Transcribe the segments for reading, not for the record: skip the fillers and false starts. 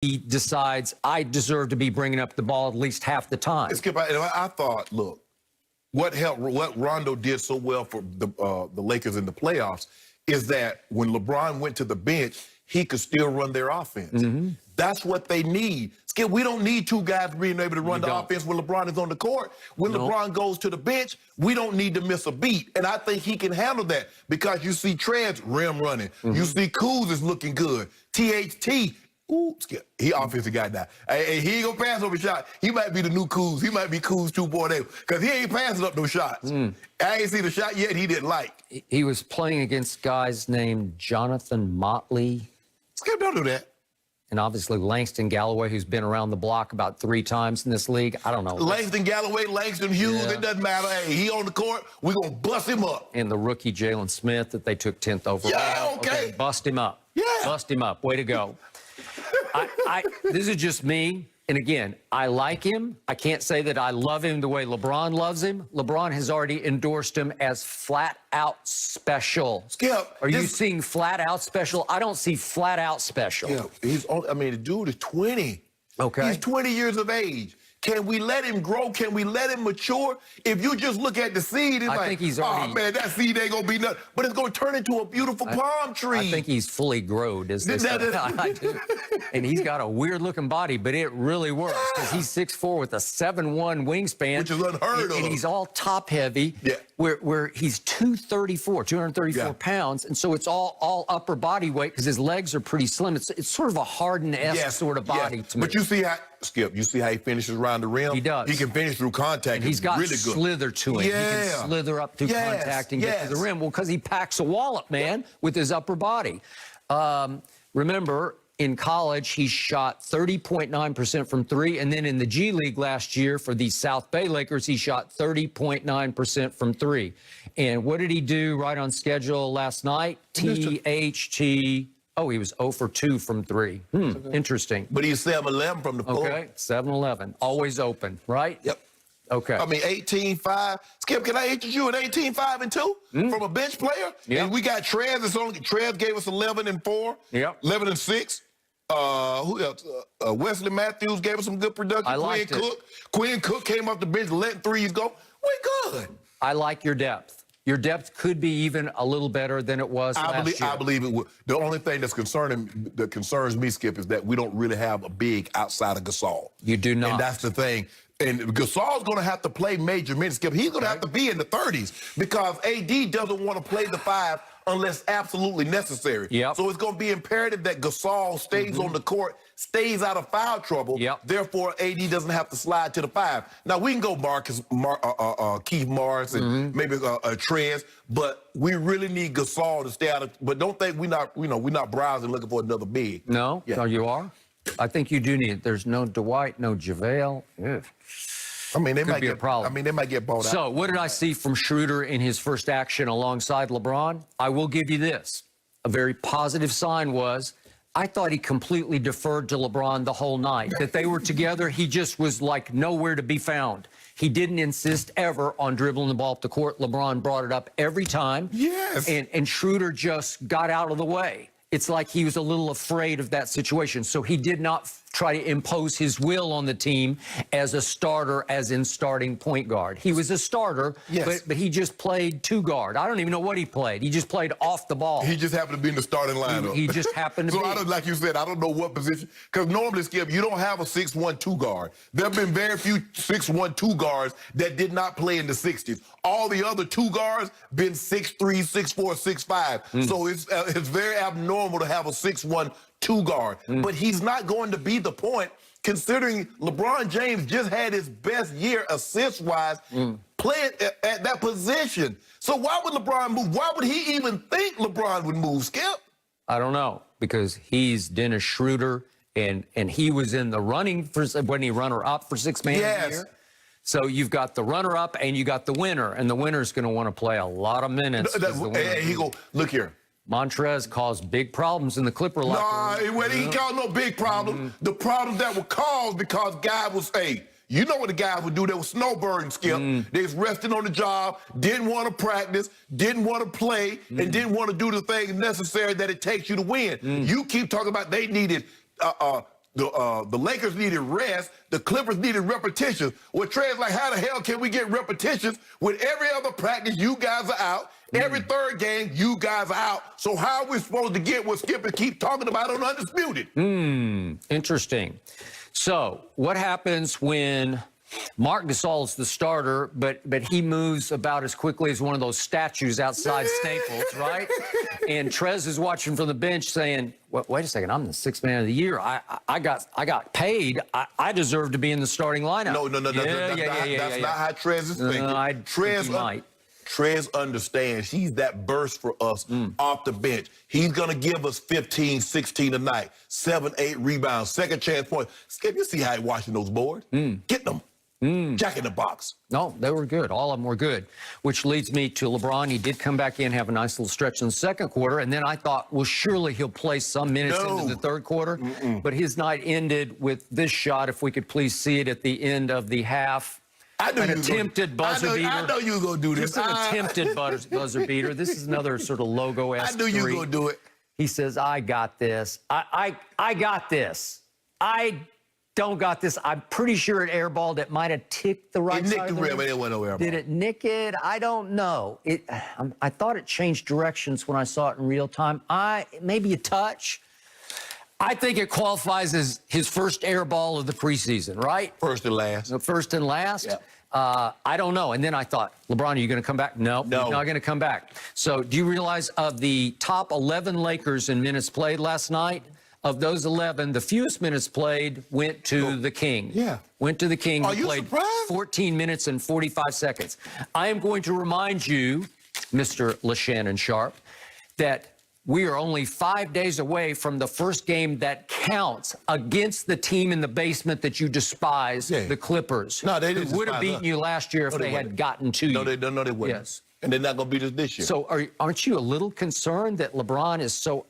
he decides I deserve to be bringing up the ball at least half the time. Skip, I thought, look, what Rondo did so well for the Lakers in the playoffs is that when LeBron went to the bench, he could still run their offense. That's what they need. Skip, we don't need two guys being able to run the offense when LeBron is on the court. When LeBron goes to the bench, we don't need to miss a beat. And I think he can handle that because you see Trez rim running. You see Kuz is looking good. THT, ooh, Skip, he offensive guy now. Hey, he ain't gonna pass over a shot. He might be the new Kuz. He might be Kuz 2.0 because he ain't passing up no shots. I ain't seen a shot yet he didn't like. He was playing against guys named Jonathan Motley. Skip, don't do that. And obviously Langston Galloway, who's been around the block about 3 times in this league. I don't know. Langston Galloway, Langston Hughes, it doesn't matter. Hey, he on the court, we're going to bust him up. And the rookie Jalen Smith that they took 10th overall. Yeah, okay. Bust him up. Yeah. Bust him up. Way to go. This is just me. And again, I like him. I can't say that I love him the way LeBron loves him. LeBron has already endorsed him as flat out special. Skip. Are you seeing flat out special? I don't see flat out special. Yeah, the dude is 20. Okay. He's 20 years of age. Can we let him grow? Can we let him mature? If you just look at the seed, it's think he's already, oh man, that seed ain't gonna be nothing. But it's gonna turn into a beautiful palm tree. I think he's fully growed, as they say. I do. And he's got a weird looking body, but it really works because he's 6'4" with a 7'1" wingspan. Which is unheard of. And he's all top heavy. Yeah. Where he's 234 pounds, and so it's all upper body weight because his legs are pretty slim. It's sort of a Harden-esque sort of body to me. But you see how, Skip, you see how he finishes around the rim? He does. He can finish through contact. And he's got really good. slither to him. Yeah. He can slither up through contact and get to the rim. Well, because he packs a wallop, man, with his upper body. Remember, in college, he shot 30.9% from 3, and then in the G League last year for the South Bay Lakers, he shot 30.9% from 3. And what did he do right on schedule last night? THT. Oh, he was 0 for 2 from 3. Interesting. But he's 7-11 from the floor. Okay, 7-11. Always open, right? Yep. Okay. I mean, 18-5. Skip, can I interest you an 18-5 and 2 from a bench player? Yeah. And we got Trez. Trez gave us 11 and 4. Yep. 11 and 6. Who else? Wesley Matthews gave us some good production. I liked it. Quinn Cook came off the bench, letting threes go. We good. I like your depth. Your depth could be even a little better than it was last year. I believe it would. The only thing that concerns me, Skip, is that we don't really have a big outside of Gasol. You do not. And that's the thing. And Gasol's going to have to play major minutes, Skip. He's going to have to be in the 30s because AD doesn't want to play the 5 unless absolutely necessary. Yep. So it's going to be imperative that Gasol stays on the court, stays out of foul trouble. Yep. Therefore, AD doesn't have to slide to the 5. Now, we can go Keith Morris and maybe Trez, but we really need Gasol to stay out of. But don't think we're not browsing looking for another big. No? Yeah. No, you are? I think you do need it. There's no Dwight, no JaVale. Ugh. I mean, they might be a problem. I mean, they might get bought out. So, what did I see from Schroeder in his first action alongside LeBron? I will give you this. A very positive sign was I thought he completely deferred to LeBron the whole night. That they were together, he just was like nowhere to be found. He didn't insist ever on dribbling the ball up the court. LeBron brought it up every time. Yes. And Schroeder just got out of the way. It's like he was a little afraid of that situation. So he did not try to impose his will on the team as a starter, as in starting point guard. He was a starter, but he just played 2 guard. I don't even know what he played. He just played off the ball. He just happened to be in the starting lineup. He just happened to be. So, like you said, I don't know what position. Because normally, Skip, you don't have a 6'1", 2 guard. There have been very few 6'1", 2 guards that did not play in the 60s. All the other 2 guards been 6'3", 6'4", 6'5". So it's very abnormal to have a 6'1", 2 guard. But he's not going to be the point, considering LeBron James just had his best year assist-wise playing at that position. So why would LeBron move? Why would he even think LeBron would move, Skip? I don't know, because he's Dennis Schroeder, and he was in the running for when he runner-up for 6th man of the year. So you've got the runner-up and you got the winner, and the winner's going to want to play a lot of minutes. And he go, look here. Montrez caused big problems in the Clipper locker room. Nah, he caused no big problem. The problems that were caused because guys was, you know what the guys would do? They were snowbirding, Skip. They was resting on the job, didn't want to practice, didn't want to play, and didn't want to do the things necessary that it takes you to win. You keep talking about they needed the Lakers needed rest. The Clippers needed repetitions. Well, Trey's like, how the hell can we get repetitions when every other practice you guys are out? Every third game, you guys are out. So how are we supposed to get what Skip and keep talking about on Undisputed? Interesting. So what happens when Marc Gasol's the starter, but he moves about as quickly as one of those statues outside Staples, right? And Trez is watching from the bench saying, wait a second, I'm the sixth man of the year. I got paid. I deserve to be in the starting lineup. No, that's not how Trez is thinking. Trez understands he's that burst for us off the bench. He's going to give us 15, 16 a night, 7, 8 rebounds, second chance points. Skip, you see how he's watching those boards? Getting them. Jack in the box. No, they were good. All of them were good, which leads me to LeBron. He did come back in, have a nice little stretch in the second quarter, and then I thought, well, surely he'll play some minutes into the third quarter. But his night ended with this shot, if we could please see it at the end of the half. An attempted buzzer beater. I know you were going to do this. Just an attempted buzzer beater. This is another sort of logo-esque. I knew you were going to do it. He says, I got this. I got this. I don't got this. I'm pretty sure it airballed. It might have ticked the right side. It nicked the rim, but it went no airball. Did it nick it? I don't know. I thought it changed directions when I saw it in real time. Maybe a touch. I think it qualifies as his first air ball of the preseason, right? First and last. First and last? Yeah. I don't know. And then I thought, LeBron, are you going to come back? No, he's not going to come back. So do you realize of the top 11 Lakers in minutes played last night, of those 11, the fewest minutes played went to the King. Yeah. Went to the King. Are you played surprised? 14 minutes and 45 seconds. I am going to remind you, Mr. LaShannon Sharp, that we are only 5 days away from the first game that counts against the team in the basement that you despise, the Clippers. No, they didn't. Would have beaten you last year if they had gotten to you. No, they wouldn't. Yes. And they're not going to beat us this year. So aren't you a little concerned that LeBron is so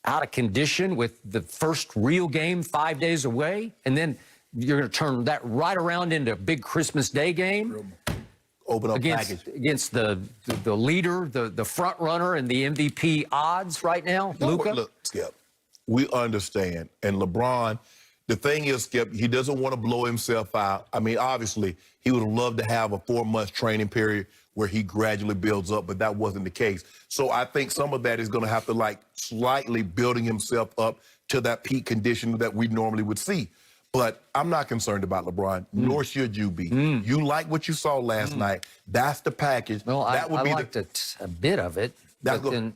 out of condition with the first real game 5 days away? And then you're going to turn that right around into a big Christmas Day game? Open up against the leader, the front runner, and the MVP odds right now, Luka? Look, Skip, we understand. And LeBron, the thing is, Skip, he doesn't want to blow himself out. I mean, obviously, he would have loved to have a 4-month training period where he gradually builds up, but that wasn't the case. So I think some of that is going to have to, like, slightly building himself up to that peak condition that we normally would see. But I'm not concerned about LeBron, nor should you be. You like what you saw last night. That's the package. Well, that I liked a bit of it. But then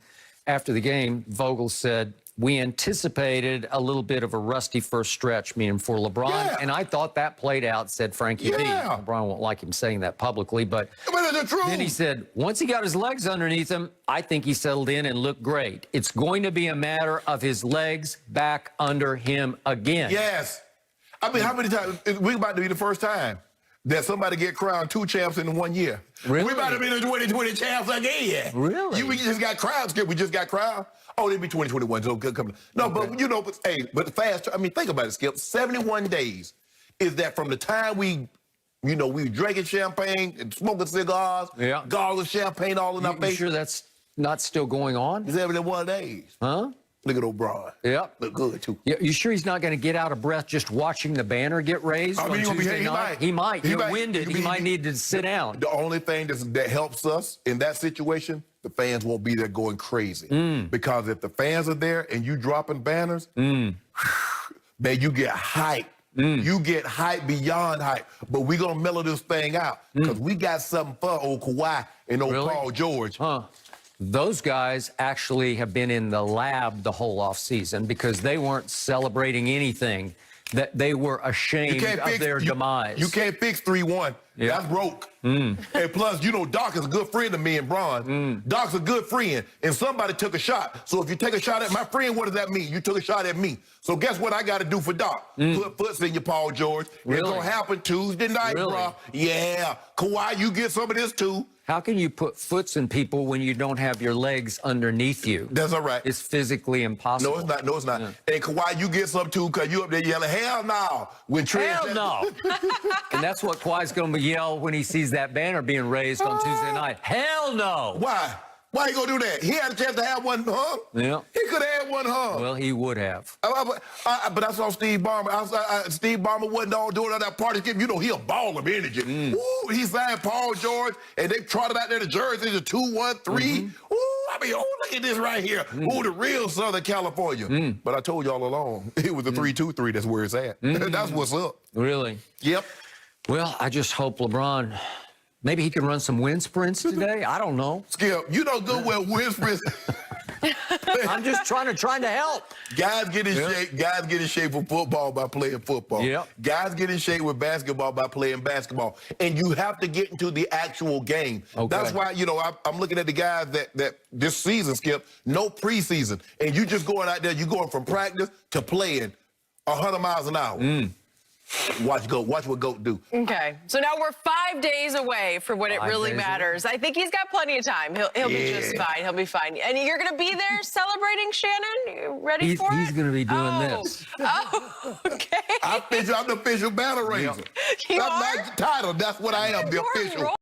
after the game, Vogel said, we anticipated a little bit of a rusty first stretch, meaning for LeBron. Yeah. And I thought that played out, said Frankie V. LeBron won't like him saying that publicly, but then he said, once he got his legs underneath him, I think he settled in and looked great. It's going to be a matter of his legs back under him again. Yes. I mean, how many times? We're about to be the first time that somebody get crowned 2 champs in 1 year. Really? We're about to be the 2020 champs again. Really? We just got crowned, Skip. We just got crowned. Oh, it'll be 2021. So come. No, but you know, but fast. I mean, think about it, Skip. 71 days is that from the time we drinking champagne and smoking cigars, goggling champagne all in our face. You sure that's not still going on? 71 days. Huh? Look at old Braun. Yep. Look good, too. You sure he's not going to get out of breath just watching the banner get raised on Tuesday night? He might. Get winded. He might need to sit down. The only thing that helps us in that situation, the fans won't be there going crazy. Because if the fans are there and you dropping banners, man, you get hype. You get hype beyond hype. But we're going to mellow this thing out because we got something for old Kawhi and old Paul George. Those guys actually have been in the lab the whole offseason because they weren't celebrating anything, that they were ashamed of their demise. You can't fix 3-1. Yeah. That's broke. And plus, Doc is a good friend of me and Braun. Doc's a good friend, and somebody took a shot. So if you take a shot at my friend, what does that mean? You took a shot at me. So guess what I got to do for Doc? Put foots in your Paul George. It's going to happen Tuesday night, bro. Yeah. Kawhi, you get some of this, too. How can you put foots in people when you don't have your legs underneath you? That's all right. It's physically impossible. No, it's not. No, it's not. Yeah. And Kawhi, you get some too, because you up there yelling, hell no. Hell no. And that's what Kawhi's going to yell when he sees that banner being raised on Tuesday night. Hell no. Why? Why he gonna do that? He had a chance to have one hung. Yeah. He could have had one hung. Well, he would have. But I saw Steve Ballmer. Steve Ballmer wasn't all doing all that party. You know, he a ball of energy. Ooh, he signed Paul George, and they trotted out there the jerseys, the 2-1-3. Ooh, I mean, oh, look at this right here. Ooh, the real Southern California. But I told you all along, it was the 3-2-3. That's where it's at. That's what's up. Really? Yep. Well, I just hope LeBron, maybe he can run some wind sprints today. I don't know. Skip, you know good well wind sprints. I'm just trying to help. Guys get in shape. Guys get in shape for football by playing football. Yep. Guys get in shape with basketball by playing basketball. And you have to get into the actual game. Okay. That's why, you know, I'm looking at the guys that this season, Skip, no preseason. And you just going out there, you going from practice to playing 100 miles an hour. Watch what GOAT do. Okay, so now we're 5 days away from when it really matters. I think he's got plenty of time. He'll be just fine. He'll be fine. And you're going to be there celebrating, Shannon? You ready for it? He's going to be doing this. Oh, okay. I'm the official battle raiser. You That's are? my title. That's what I am, the You're official